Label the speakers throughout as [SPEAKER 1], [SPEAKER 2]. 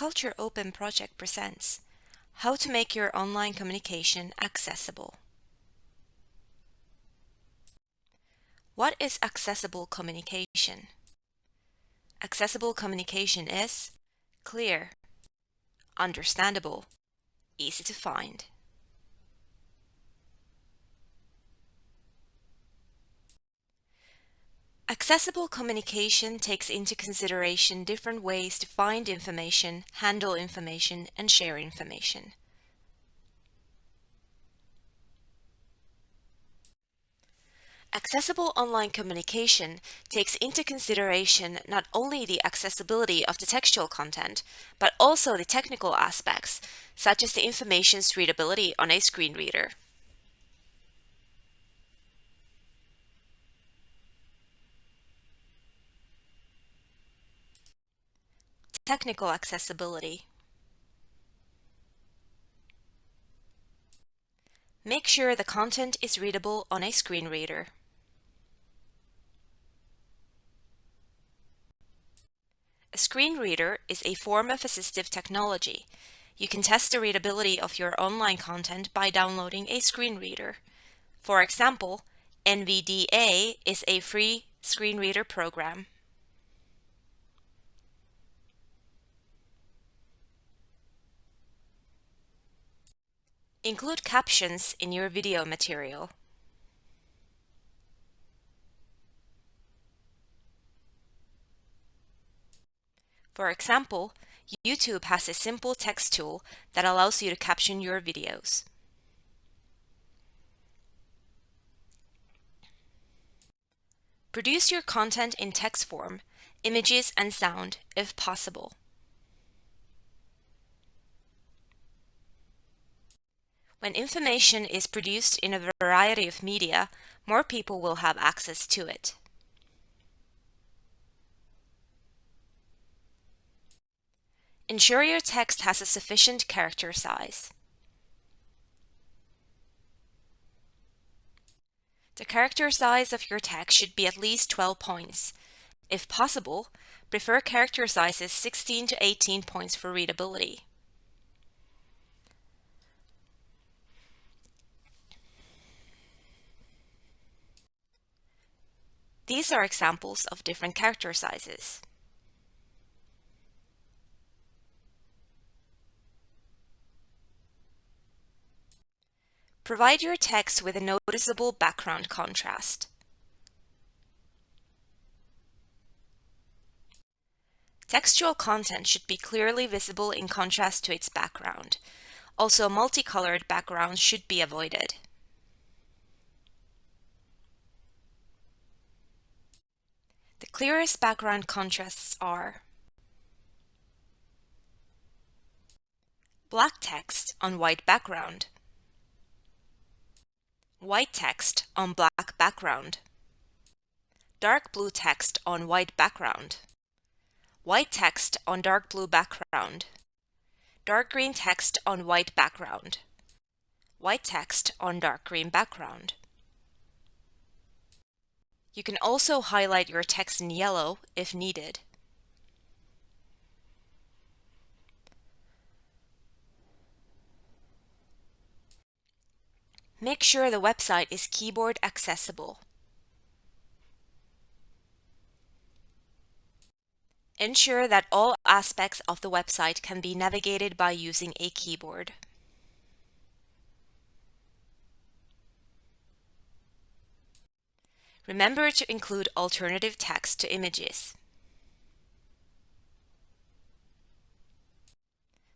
[SPEAKER 1] Culture Open project presents How to make your online communication accessible. What is accessible communication? Accessible communication is clear, understandable, easy to find. Accessible communication takes into consideration different ways to find information, handle information, and share information. Accessible online communication takes into consideration not only the accessibility of the textual content, but also the technical aspects, such as the information's readability on a screen reader. Technical accessibility. Make sure the content is readable on a screen reader. A screen reader is a form of assistive technology. You can test the readability of your online content by downloading a screen reader. For example, NVDA is a free screen reader program. Include captions in your video material. For example, YouTube has a simple text tool that allows you to caption your videos. Produce your content in text form, images, and sound if possible. When information is produced in a variety of media, more people will have access to it. Ensure your text has a sufficient character size. The character size of your text should be at least 12 points. If possible, prefer character sizes 16 to 18 points for readability. These are examples of different character sizes. Provide your text with a noticeable background contrast. Textual content should be clearly visible in contrast to its background. Also, multicolored backgrounds should be avoided. The clearest background contrasts are black text on white background, white text on black background, dark blue text on white background, white text on dark blue background, dark green text on white background, white text on dark green background. You can also highlight your text in yellow if needed. Make sure the website is keyboard accessible. Ensure that all aspects of the website can be navigated by using a keyboard. Remember to include alternative text to images.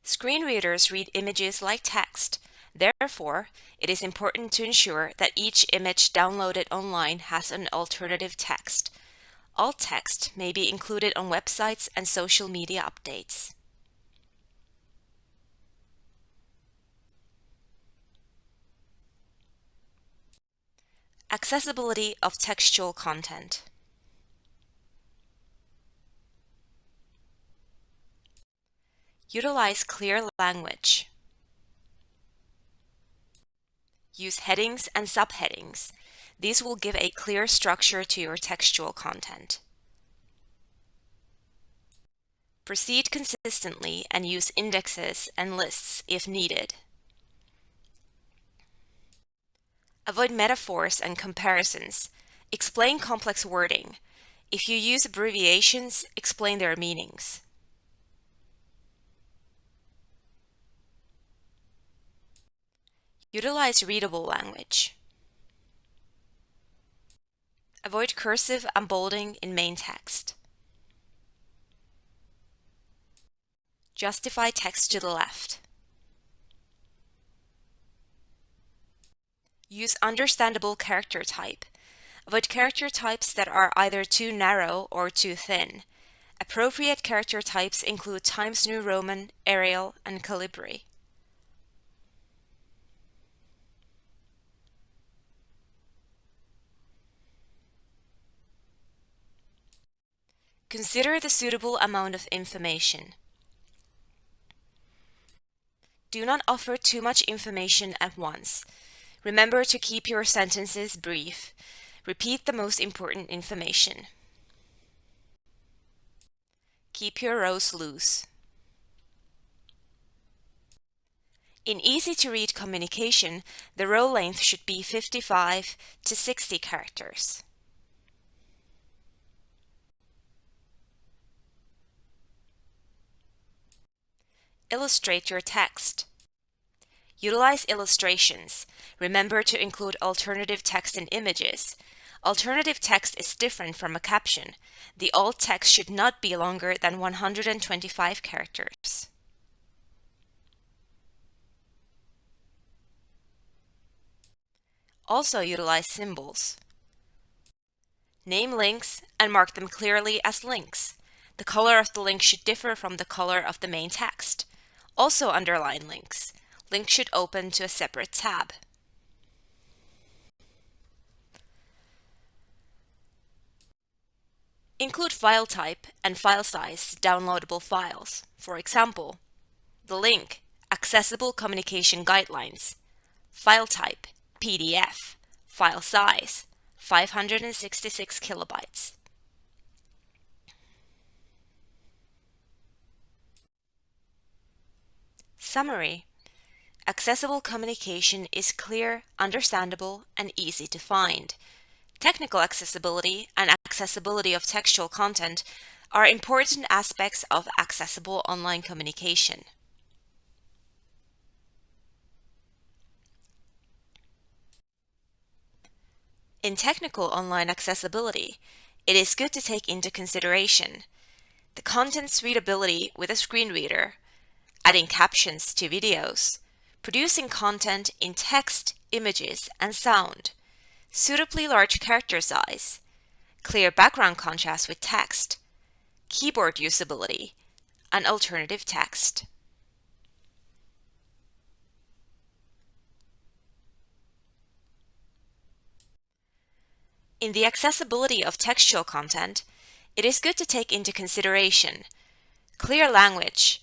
[SPEAKER 1] Screen readers read images like text. Therefore, it is important to ensure that each image downloaded online has an alternative text. Alt text may be included on websites and social media updates. Accessibility of textual content. Utilize clear language. Use headings and subheadings. These will give a clear structure to your textual content. Proceed consistently and use indexes and lists if needed. Avoid metaphors and comparisons. Explain complex wording. If you use abbreviations, explain their meanings. Utilize readable language. Avoid cursive and bolding in main text. Justify text to the left. Use understandable character type. Avoid character types that are either too narrow or too thin. Appropriate character types include Times New Roman, Arial, and Calibri. Consider the suitable amount of information. Do not offer too much information at once. Remember to keep your sentences brief. Repeat the most important information. Keep your rows loose. In easy-to-read communication, the row length should be 55 to 60 characters. Illustrate your text. Utilize illustrations. Remember to include alternative text and images. Alternative text is different from a caption. The alt text should not be longer than 125 characters. Also utilize symbols. Name links and mark them clearly as links. The color of the link should differ from the color of the main text. Also underline links. Links should open to a separate tab. Include file type and file size to downloadable files. For example, the link, Accessible Communication Guidelines, file type, PDF, file size, 566 kilobytes. Summary. Accessible communication is clear, understandable, and easy to find. Technical accessibility and accessibility of textual content are important aspects of accessible online communication. In technical online accessibility, it is good to take into consideration the content's readability with a screen reader, adding captions to videos, producing content in text, images, and sound, suitably large character size, clear background contrast with text, keyboard usability, and alternative text. In the accessibility of textual content, it is good to take into consideration clear language,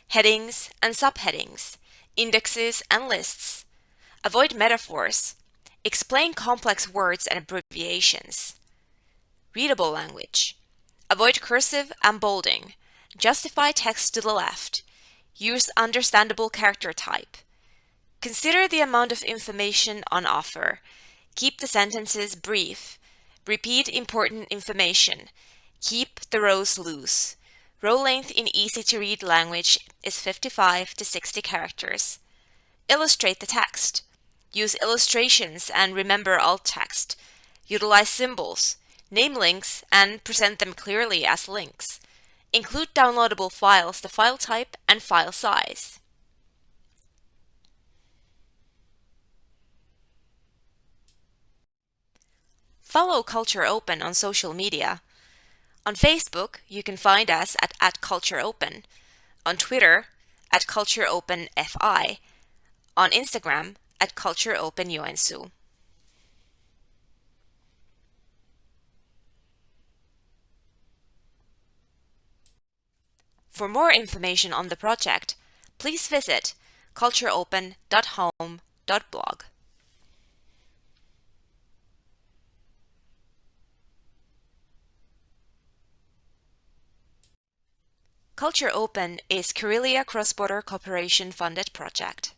[SPEAKER 1] headings and subheadings, indexes and lists, avoid metaphors, explain complex words and abbreviations, readable language, avoid cursive and bolding, justify text to the left, use understandable character type, consider the amount of information on offer, keep the sentences brief, repeat important information, keep the rows loose. Row length in easy-to-read language is 55 to 60 characters. Illustrate the text. Use illustrations and remember alt text. Utilize symbols. Name links and present them clearly as links. Include downloadable files, the file type and file size. Follow Culture Open on social media. On Facebook, you can find us at Culture Open. On Twitter, at Culture Open FI. On Instagram, at Culture Open Joensuu. For more information on the project, please visit cultureopen.home.blog. Culture Open is Karelia cross-border cooperation funded project.